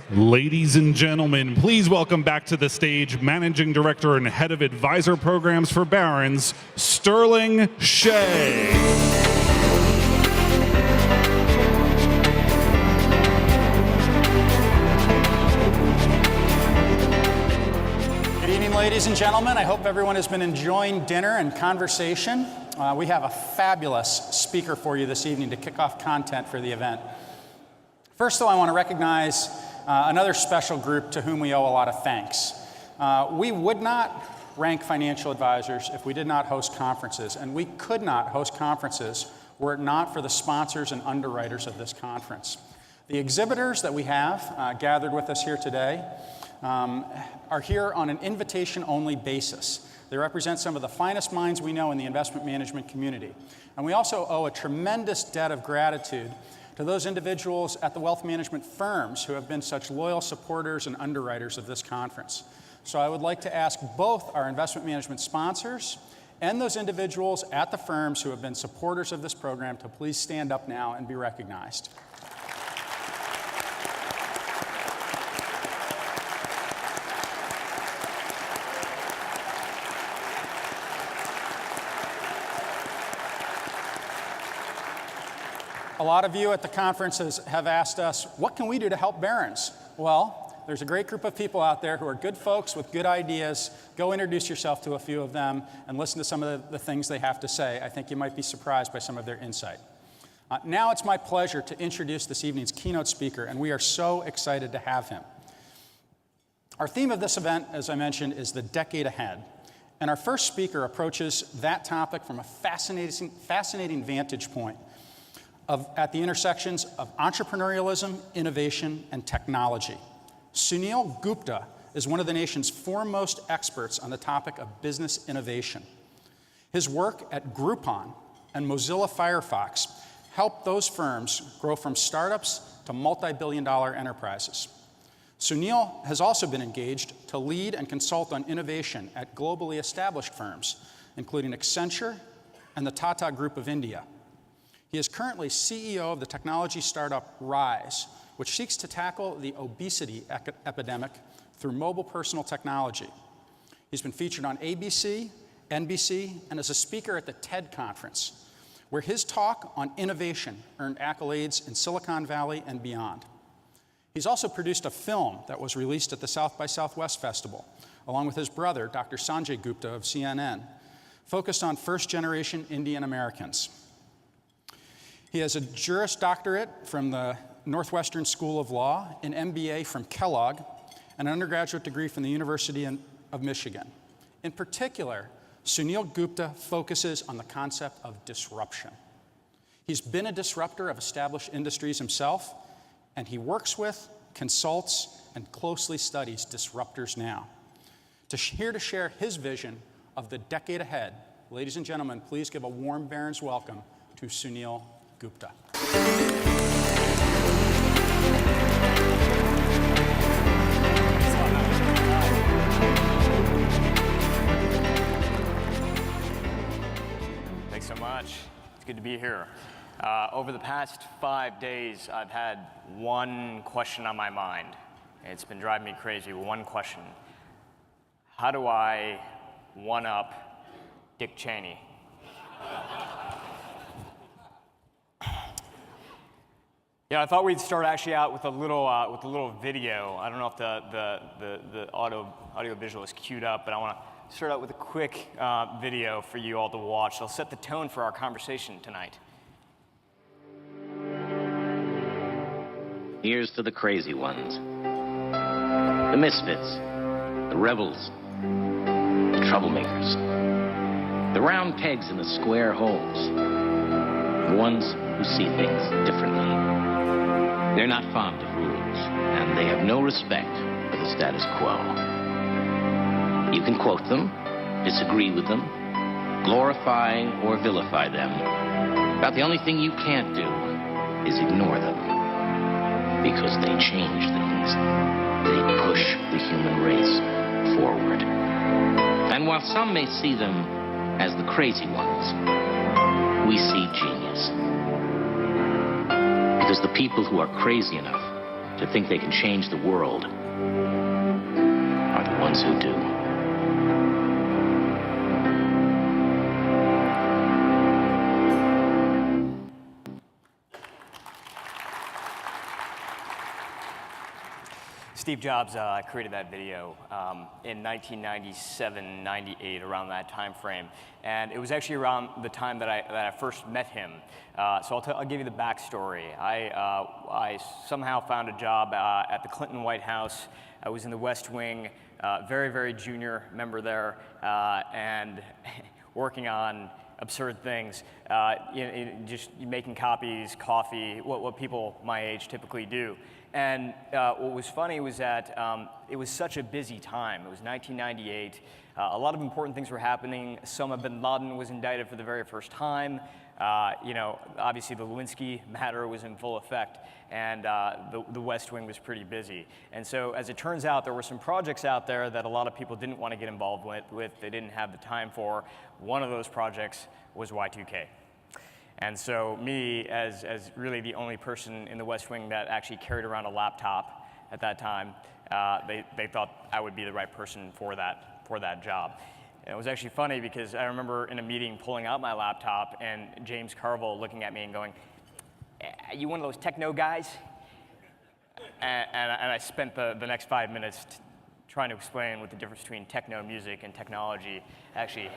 Ladies and gentlemen, please welcome back to the stage Managing Director and Head of Advisor Programs for Barron's, Sterling Shea. Ladies and gentlemen, I hope everyone has been enjoying dinner and conversation. We have a fabulous speaker for you this evening to kick off content for the event. First, though, I want to recognize another special group to whom we owe a lot of thanks. We would not rank financial advisors if we did not host conferences, and we could not host conferences were it not for the sponsors and underwriters of this conference. The exhibitors that we have gathered with us here today are here on an invitation-only basis. They represent some of the finest minds we know in the investment management community. And we also owe a tremendous debt of gratitude to those individuals at the wealth management firms who have been such loyal supporters and underwriters of this conference. So I would like to ask both our investment management sponsors and those individuals at the firms who have been supporters of this program to please stand up now and be recognized. A lot of you at the conferences have asked us, what can we do to help Barron's? Well, there's a great group of people out there who are good folks with good ideas. Go introduce yourself to a few of them and listen to some of the things they have to say. I think you might be surprised by some of their insight. Now it's my pleasure to introduce this evening's keynote speaker, and we are so excited to have him. Our theme of this event, as I mentioned, is the decade ahead. And our first speaker approaches that topic from a fascinating vantage point at the intersections of entrepreneurialism, innovation, and technology. Suneel Gupta is one of the nation's foremost experts on the topic of business innovation. His work at Groupon and Mozilla Firefox helped those firms grow from startups to multi-billion-dollar enterprises. Suneel has also been engaged to lead and consult on innovation at globally established firms, including Accenture and the Tata Group of India. He is currently CEO of the technology startup Rise, which seeks to tackle the obesity epidemic through mobile personal technology. He's been featured on ABC, NBC, and as a speaker at the TED Conference, where his talk on innovation earned accolades in Silicon Valley and beyond. He's also produced a film that was released at the South by Southwest Festival, along with his brother, Dr. Sanjay Gupta of CNN, focused on first-generation Indian Americans. He has a Juris Doctorate from the Northwestern School of Law, an MBA from Kellogg, and an undergraduate degree from the University of Michigan. In particular, Suneel Gupta focuses on the concept of disruption. He's been a disruptor of established industries himself, and he works with, consults, and closely studies disruptors now. Here to share his vision of the decade ahead, ladies and gentlemen, please give a warm Barron's welcome to Suneel Gupta. Thanks so much. It's good to be here. Over the past 5 days, I've had one question on my mind. It's been driving me crazy. One question. How do I one-up Dick Cheney? Yeah, I thought we'd start actually out with a little video. I don't know if the audio visual is queued up, but I want to start out with a quick video for you all to watch. It'll set the tone for our conversation tonight. Here's to the crazy ones, the misfits, the rebels, the troublemakers, the round pegs in the square holes, the ones who see things differently. They're not fond of rules, and they have no respect for the status quo. You can quote them, disagree with them, glorify or vilify them. About the only thing you can't do is ignore them, because they change things. They push the human race forward. And while some may see them as the crazy ones, we see genius. Because the people who are crazy enough to think they can change the world are the ones who do. Steve Jobs created that video in 1997, 98, around that time frame. And it was actually around the time that I first met him. So I'll give you the backstory. I somehow found a job at the Clinton White House. I was in the West Wing, very, very junior member there, and working on absurd things, just making copies, coffee, what people my age typically do. And what was funny was that it was such a busy time. It was 1998. A lot of important things were happening. Osama bin Laden was indicted for the very first time. Obviously the Lewinsky matter was in full effect, and the West Wing was pretty busy. And so, as it turns out, there were some projects out there that a lot of people didn't want to get involved with. They didn't have the time for. One of those projects was Y2K. And so me, as really the only person in the West Wing that actually carried around a laptop at that time, they thought I would be the right person for that job. And it was actually funny because I remember in a meeting pulling out my laptop and James Carville looking at me and going, "Are you one of those techno guys?" And I spent the next 5 minutes trying to explain what the difference between techno music and technology actually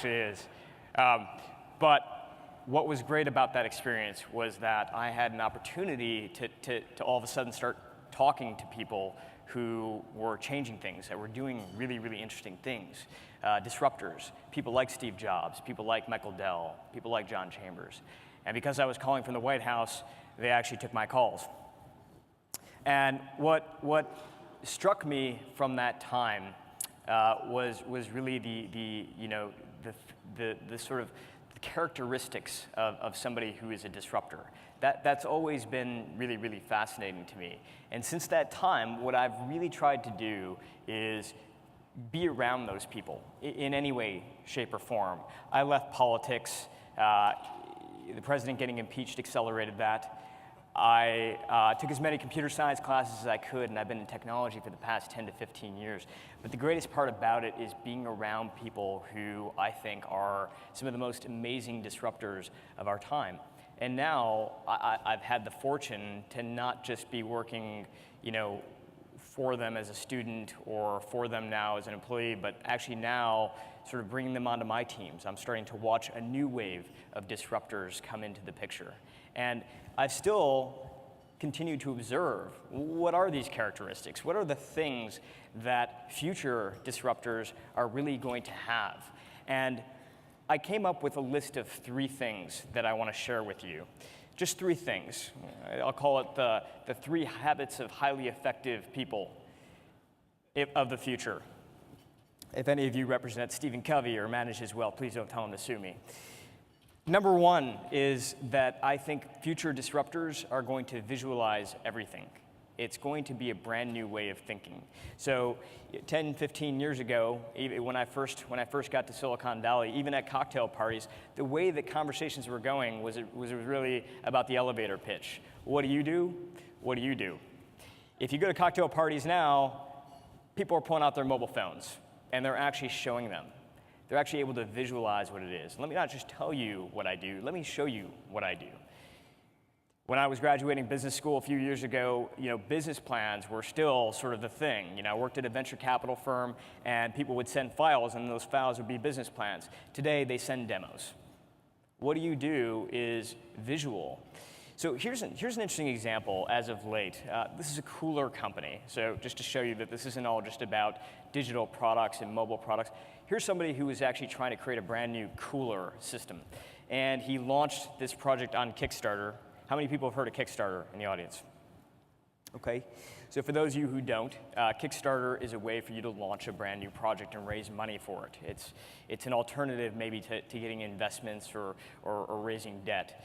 is. But what was great about that experience was that I had an opportunity to all of a sudden start talking to people who were changing things, that were doing really, really interesting things. Disruptors, people like Steve Jobs, people like Michael Dell, people like John Chambers. And because I was calling from the White House, they actually took my calls. And what struck me from that time was really the sort of characteristics of somebody who is a disruptor. That's always been really, really fascinating to me. And since that time, what I've really tried to do is be around those people in any way, shape, or form. I left politics. The president getting impeached accelerated that. I took as many computer science classes as I could, and I've been in technology for the past 10 to 15 years. But the greatest part about it is being around people who I think are some of the most amazing disruptors of our time. And now I've had the fortune to not just be working, for them as a student or for them now as an employee, but actually now sort of bringing them onto my teams. I'm starting to watch a new wave of disruptors come into the picture. And I've still continued to observe, what are these characteristics? What are the things that future disruptors are really going to have? And I came up with a list of 3 things that I want to share with you. Just 3 things. I'll call it the 3 habits of highly effective people of the future. If any of you represent Stephen Covey or manage his wealth, please don't tell him to sue me. Number 1 is that I think future disruptors are going to visualize everything. It's going to be a brand new way of thinking. So 10, 15 years ago, when I first got to Silicon Valley, even at cocktail parties, the way that conversations were going was really about the elevator pitch. What do you do? What do you do? If you go to cocktail parties now, people are pulling out their mobile phones, and they're actually showing them. They're actually able to visualize what it is. Let me not just tell you what I do, let me show you what I do. When I was graduating business school a few years ago, business plans were still sort of the thing. I worked at a venture capital firm, and people would send files, and those files would be business plans. Today, they send demos. What do you do is visual. So here's an interesting example as of late. This is a cooler company. So just to show you that this isn't all just about digital products and mobile products. Here's somebody who is actually trying to create a brand new cooler system. And he launched this project on Kickstarter. How many people have heard of Kickstarter in the audience? Okay, so for those of you who don't, Kickstarter is a way for you to launch a brand new project and raise money for it. It's an alternative maybe to getting investments or raising debt.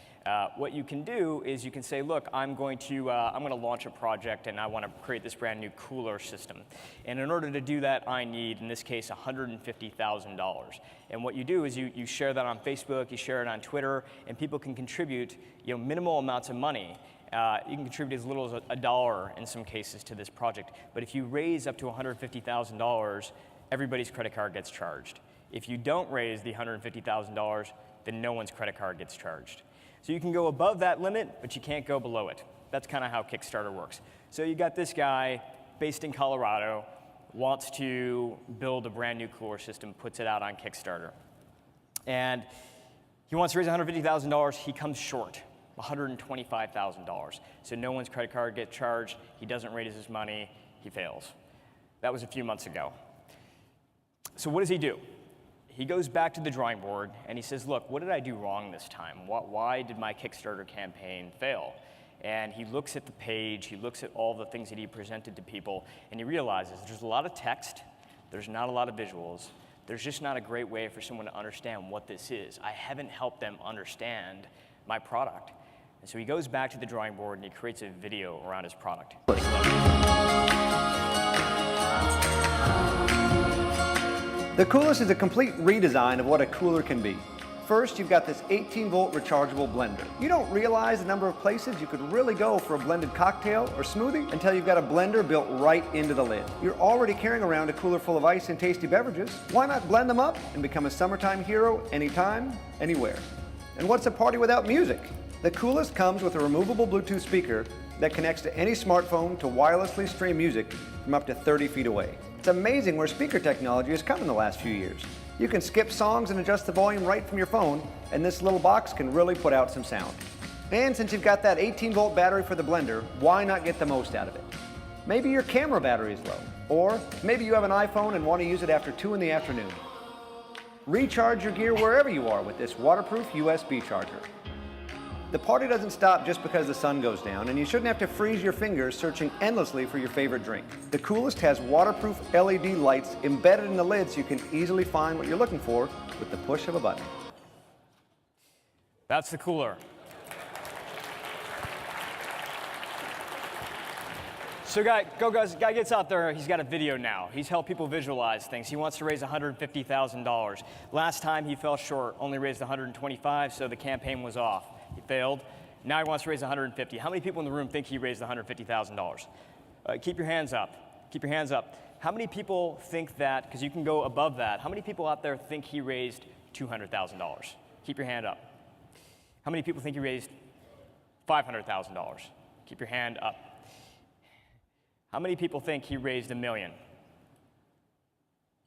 What you can do is you can say, look, I'm going to launch a project and I want to create this brand new cooler system. And in order to do that, I need, in this case, $150,000. And what you do is you share that on Facebook, you share it on Twitter, and people can contribute minimal amounts of money. You can contribute as little as $1 in some cases to this project. But if you raise up to $150,000, everybody's credit card gets charged. If you don't raise the $150,000, then no one's credit card gets charged. So you can go above that limit, but you can't go below it. That's kind of how Kickstarter works. So you got this guy based in Colorado, wants to build a brand new cooler system, puts it out on Kickstarter. And he wants to raise $150,000, he comes short, $125,000. So no one's credit card gets charged, he doesn't raise his money, he fails. That was a few months ago. So what does he do? He goes back to the drawing board and he says, look, what did I do wrong this time? Why did my Kickstarter campaign fail? And he looks at the page, he looks at all the things that he presented to people, and he realizes there's a lot of text, there's not a lot of visuals, there's just not a great way for someone to understand what this is. I haven't helped them understand my product. And so he goes back to the drawing board and he creates a video around his product. The Coolest is a complete redesign of what a cooler can be. First, you've got this 18-volt rechargeable blender. You don't realize the number of places you could really go for a blended cocktail or smoothie until you've got a blender built right into the lid. You're already carrying around a cooler full of ice and tasty beverages. Why not blend them up and become a summertime hero anytime, anywhere? And what's a party without music? The Coolest comes with a removable Bluetooth speaker that connects to any smartphone to wirelessly stream music from up to 30 feet away. It's amazing where speaker technology has come in the last few years. You can skip songs and adjust the volume right from your phone, and this little box can really put out some sound. And since you've got that 18-volt battery for the blender, why not get the most out of it? Maybe your camera battery is low, or maybe you have an iPhone and want to use it after 2 in the afternoon. Recharge your gear wherever you are with this waterproof USB charger. The party doesn't stop just because the sun goes down, and you shouldn't have to freeze your fingers searching endlessly for your favorite drink. The Coolest has waterproof LED lights embedded in the lid so you can easily find what you're looking for with the push of a button. That's the cooler. So guy gets out there, he's got a video now. He's helped people visualize things. He wants to raise $150,000. Last time he fell short, only raised $125,000, so the campaign was off. He failed. Now he wants to raise $150,000. How many people in the room think he raised $150,000? Keep your hands up. Keep your hands up. How many people think that, because you can go above that, how many people out there think he raised $200,000? Keep your hand up. How many people think he raised $500,000? Keep your hand up. How many people think he raised $1 million?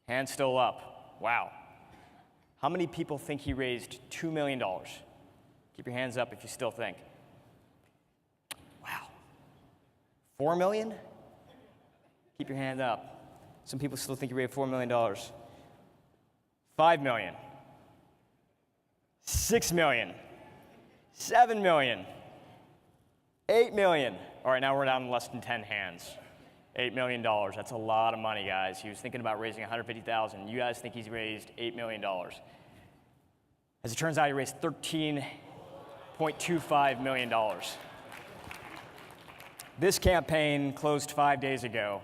Hand still up. Wow. How many people think he raised $2 million? Keep your hands up if you still think. Wow. 4 million? Keep your hand up. Some people still think he raised $4 million. 5 million. 6 million. 7 million. 8 million. All right, now we're down to less than 10 hands. $8 million. That's a lot of money, guys. He was thinking about raising $150,000. You guys think he's raised $8 million. As it turns out, he raised $13.25 million. This campaign closed 5 days ago.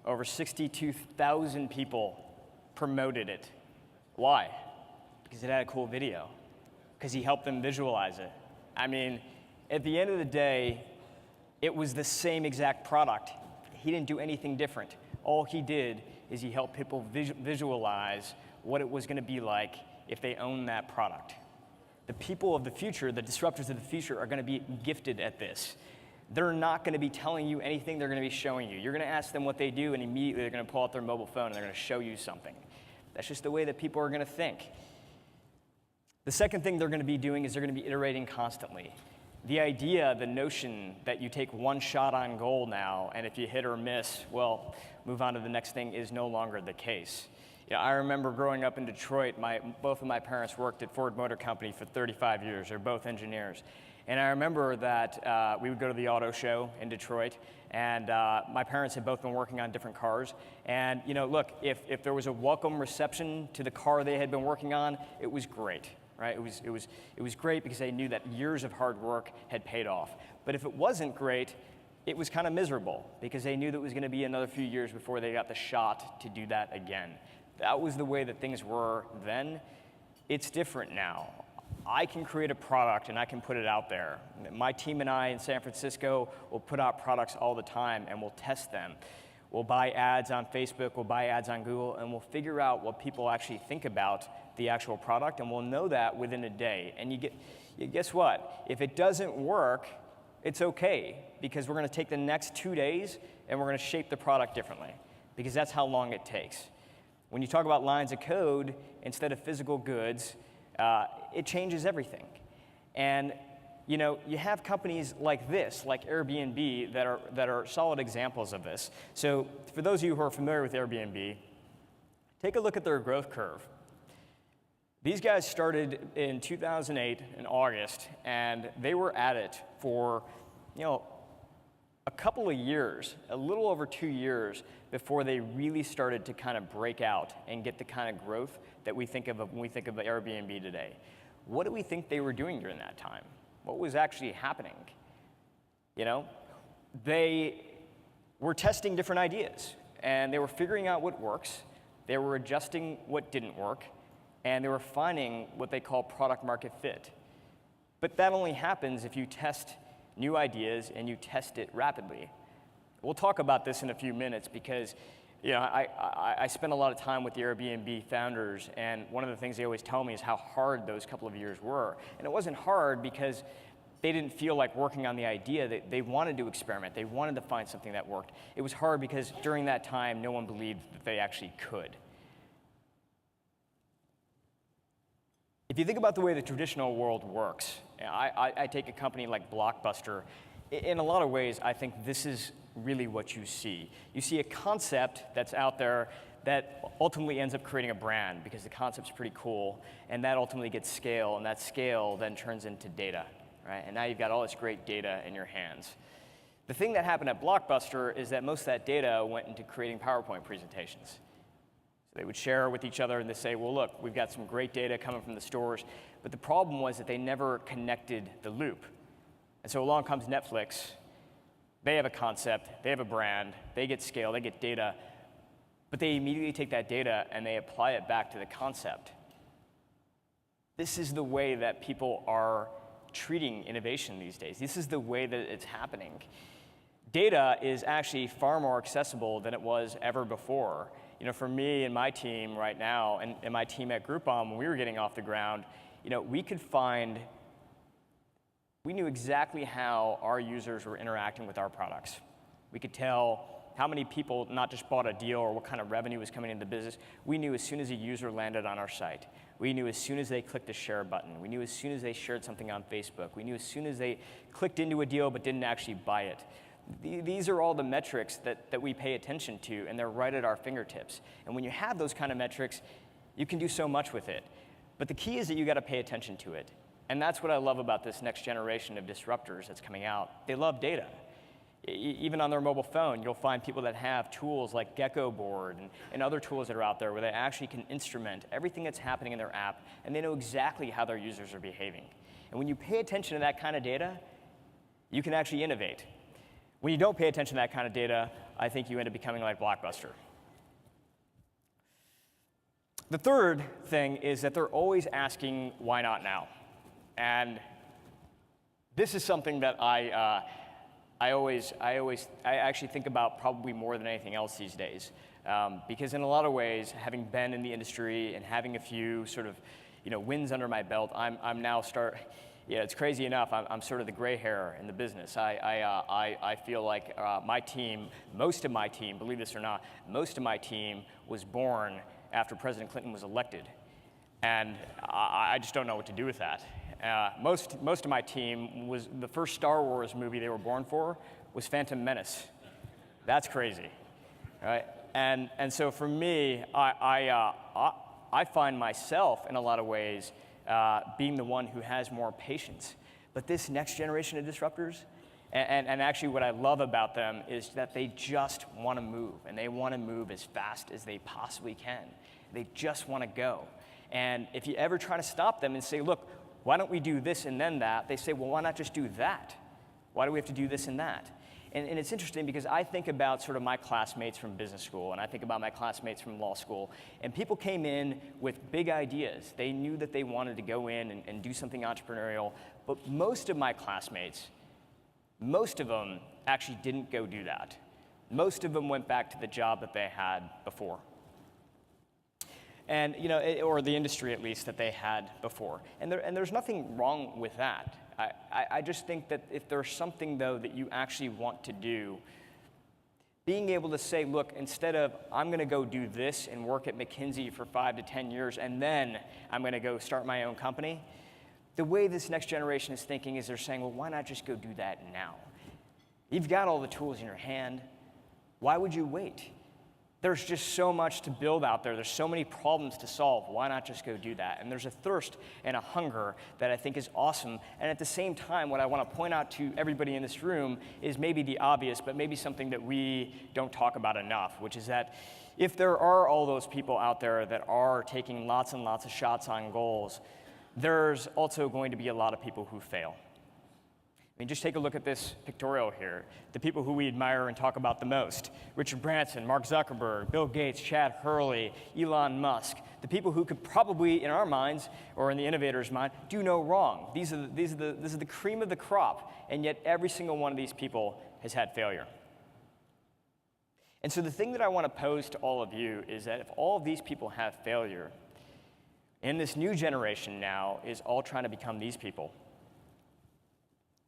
Over 62,000 people promoted it. Why? Because it had a cool video. Because he helped them visualize it. I mean, at the end of the day, it was the same exact product. He didn't do anything different. All he did is he helped people visualize what it was going to be like if they owned that product. The people of the future, the disruptors of the future, are going to be gifted at this. They're not going to be telling you anything, they're going to be showing you. You're going to ask them what they do, and immediately they're going to pull out their mobile phone and they're going to show you something. That's just the way that people are going to think. The second thing they're going to be doing is they're going to be iterating constantly. The idea, the notion that you take one shot on goal now, and if you hit or miss, well, move on to the next thing is no longer the case. You know, I remember growing up in Detroit, both of my parents worked at Ford Motor Company for 35 years. They're both engineers. And I remember that we would go to the auto show in Detroit, and my parents had both been working on different cars. And you know, look, if there was a welcome reception to the car they had been working on, it was great. Right? It was great because they knew that years of hard work had paid off. But if it wasn't great, it was kind of miserable because they knew that it was going to be another few years before they got the shot to do that again. That was the way that things were then. It's different now. I can create a product and I can put it out there. My team and I in San Francisco will put out products all the time and we'll test them. We'll buy ads on Facebook, we'll buy ads on Google, and we'll figure out what people actually think about the actual product, and we'll know that within a day. And guess what? If it doesn't work, it's okay, because we're going to take the next 2 days and we're going to shape the product differently, because that's how long it takes. When you talk about lines of code instead of physical goods, it changes everything. And you have companies like this, like Airbnb, that are solid examples of this. So for those of you who are familiar with Airbnb, take a look at their growth curve. These guys started in 2008 in August, and they were at it for, a couple of years, a little over 2 years, before they really started to kind of break out and get the kind of growth that we think of when we think of Airbnb today. What do we think they were doing during that time? What was actually happening? They were testing different ideas, and they were figuring out what works, they were adjusting what didn't work, and they were finding what they call product market fit. But that only happens if you test new ideas and you test it rapidly. We'll talk about this in a few minutes, because I spent a lot of time with the Airbnb founders, and one of the things they always tell me is how hard those couple of years were. And it wasn't hard because they didn't feel like working on the idea. They wanted to experiment. They wanted to find something that worked. It was hard because during that time, no one believed that they actually could. If you think about the way the traditional world works, I take a company like Blockbuster. In a lot of ways, I think this is really what you see. You see a concept that's out there that ultimately ends up creating a brand, because the concept's pretty cool, and that ultimately gets scale, and that scale then turns into data, right? And now you've got all this great data in your hands. The thing that happened at Blockbuster is that most of that data went into creating PowerPoint presentations. So they would share with each other and they say, well, look, we've got some great data coming from the stores, but the problem was that they never connected the loop. And so along comes Netflix. They have a concept, they have a brand, they get scale, they get data, but they immediately take that data and they apply it back to the concept. This is the way that people are treating innovation these days. This is the way that it's happening. Data is actually far more accessible than it was ever before. For me and my team right now, and my team at Groupon, when we were getting off the ground, we knew exactly how our users were interacting with our products. We could tell how many people not just bought a deal or what kind of revenue was coming into the business. We knew as soon as a user landed on our site. We knew as soon as they clicked the share button. We knew as soon as they shared something on Facebook. We knew as soon as they clicked into a deal but didn't actually buy it. These are all the metrics that we pay attention to, and they're right at our fingertips. And when you have those kind of metrics, you can do so much with it. But the key is that you got to pay attention to it. And that's what I love about this next generation of disruptors that's coming out. They love data. Even on their mobile phone, you'll find people that have tools like Gecko Board and other tools that are out there where they actually can instrument everything that's happening in their app, and they know exactly how their users are behaving. And when you pay attention to that kind of data, you can actually innovate. When you don't pay attention to that kind of data, I think you end up becoming like Blockbuster. The third thing is that they're always asking, why not now? And this is something that I actually think about probably more than anything else these days. Because in a lot of ways, having been in the industry and having a few sort of wins under my belt, I'm now it's crazy enough, I'm sort of the gray hair in the business. I feel like my team, most of my team, believe this or not, most of my team was born after President Clinton was elected. And I just don't know what to do with that. Most of my team was, the first Star Wars movie they were born for was Phantom Menace. That's crazy, right? And so for me, I find myself in a lot of ways being the one who has more patience. But this next generation of disruptors, and actually what I love about them is that they just want to move, and they want to move as fast as they possibly can. They just want to go. And if you ever try to stop them and say, look, why don't we do this and then that? They say, well, why not just do that? Why do we have to do this and that? And it's interesting because I think about sort of my classmates from business school, and I think about my classmates from law school, and people came in with big ideas. They knew that they wanted to go in and do something entrepreneurial, but most of my classmates, most of them actually didn't go do that. Most of them went back to the job that they had before. And, you know, or the industry at least that they had before. And there's nothing wrong with that. I just think that if there's something, though, that you actually want to do, being able to say, look, instead of I'm going to go do this and work at McKinsey for 5 to 10 years, and then I'm going to go start my own company, the way this next generation is thinking is they're saying, well, why not just go do that now? You've got all the tools in your hand. Why would you wait? There's just so much to build out there. There's so many problems to solve. Why not just go do that? And there's a thirst and a hunger that I think is awesome. And at the same time, what I want to point out to everybody in this room is maybe the obvious, but maybe something that we don't talk about enough, which is that if there are all those people out there that are taking lots and lots of shots on goals, there's also going to be a lot of people who fail. I mean, just take a look at this pictorial here. The people who we admire and talk about the most: Richard Branson, Mark Zuckerberg, Bill Gates, Chad Hurley, Elon Musk. The people who could probably, in our minds, or in the innovator's mind, do no wrong. This is the cream of the crop, and yet every single one of these people has had failure. And so the thing that I want to pose to all of you is that if all of these people have failure, and this new generation now is all trying to become these people,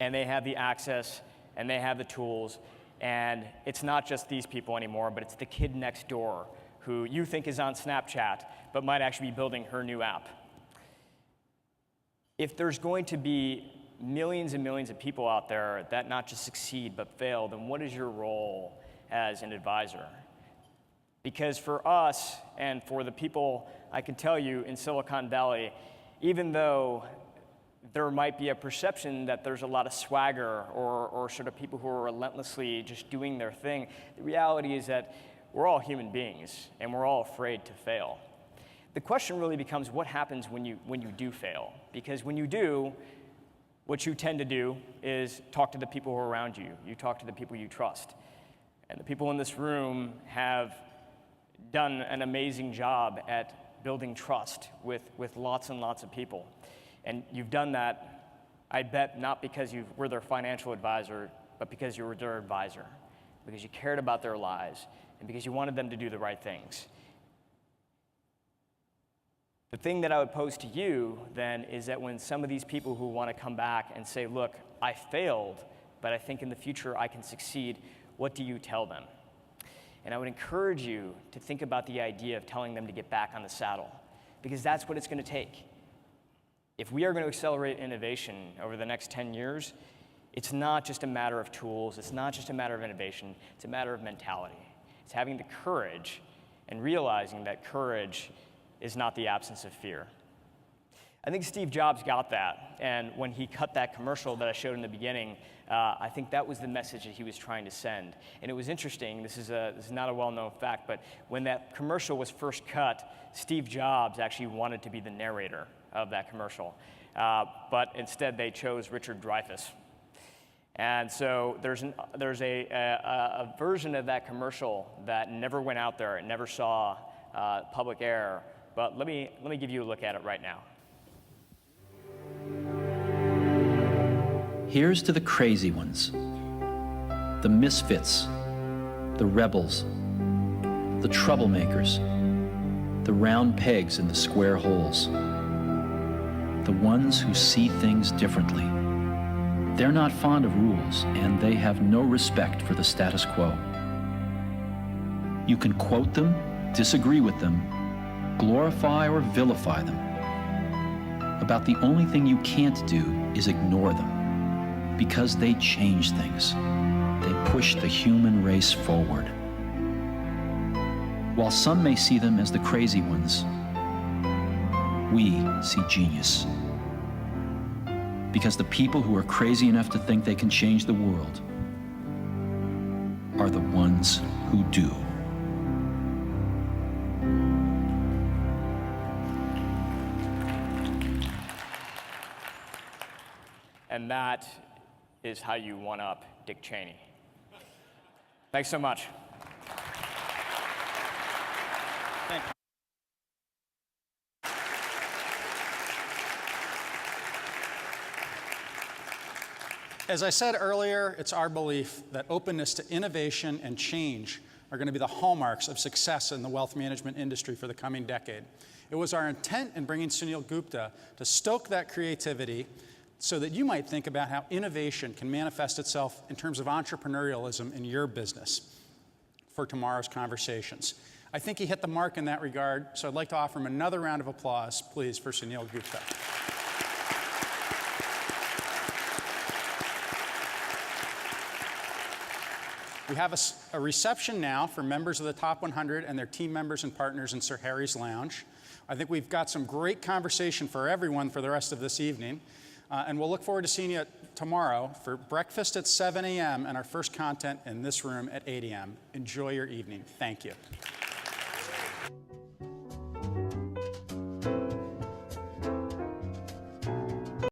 and they have the access, and they have the tools, and it's not just these people anymore, but it's the kid next door who you think is on Snapchat, but might actually be building her new app. If there's going to be millions and millions of people out there that not just succeed, but fail, then what is your role as an advisor? Because for us, and for the people, I can tell you, in Silicon Valley, even though there might be a perception that there's a lot of swagger or sort of people who are relentlessly just doing their thing, the reality is that we're all human beings, and we're all afraid to fail. The question really becomes, what happens when you do fail? Because when you do, what you tend to do is talk to the people who are around you. You talk to the people you trust. And the people in this room have done an amazing job at building trust with lots and lots of people. And you've done that, I bet, not because you were their financial advisor, but because you were their advisor, because you cared about their lives, and because you wanted them to do the right things. The thing that I would pose to you, then, is that when some of these people who want to come back and say, look, I failed, but I think in the future I can succeed, what do you tell them? And I would encourage you to think about the idea of telling them to get back on the saddle, because that's what it's going to take. If we are going to accelerate innovation over the next 10 years, it's not just a matter of tools, it's not just a matter of innovation, it's a matter of mentality. It's having the courage and realizing that courage is not the absence of fear. I think Steve Jobs got that, and when he cut that commercial that I showed in the beginning, I think that was the message that he was trying to send. And it was interesting, this is not a well-known fact, but when that commercial was first cut, Steve Jobs actually wanted to be the narrator of that commercial, but instead they chose Richard Dreyfuss. And so there's a version of that commercial that never went out there, it never saw public air, but let me give you a look at it right now. Here's to the crazy ones, the misfits, the rebels, the troublemakers, the round pegs in the square holes, the ones who see things differently. They're not fond of rules, and they have no respect for the status quo. You can quote them, disagree with them, glorify or vilify them. About the only thing you can't do is ignore them, because they change things. They push the human race forward. While some may see them as the crazy ones, we see genius. Because the people who are crazy enough to think they can change the world are the ones who do. And that is how you one-up Dick Cheney. Thanks so much. Thank you. As I said earlier, it's our belief that openness to innovation and change are going to be the hallmarks of success in the wealth management industry for the coming decade. It was our intent in bringing Suneel Gupta to stoke that creativity so that you might think about how innovation can manifest itself in terms of entrepreneurialism in your business for tomorrow's conversations. I think he hit the mark in that regard, so I'd like to offer him another round of applause, please, for Suneel Gupta. We have a reception now for members of the Top 100 and their team members and partners in Sir Harry's Lounge. I think we've got some great conversation for everyone for the rest of this evening. And we'll look forward to seeing you tomorrow for breakfast at 7 a.m. and our first content in this room at 8 a.m. Enjoy your evening. Thank you.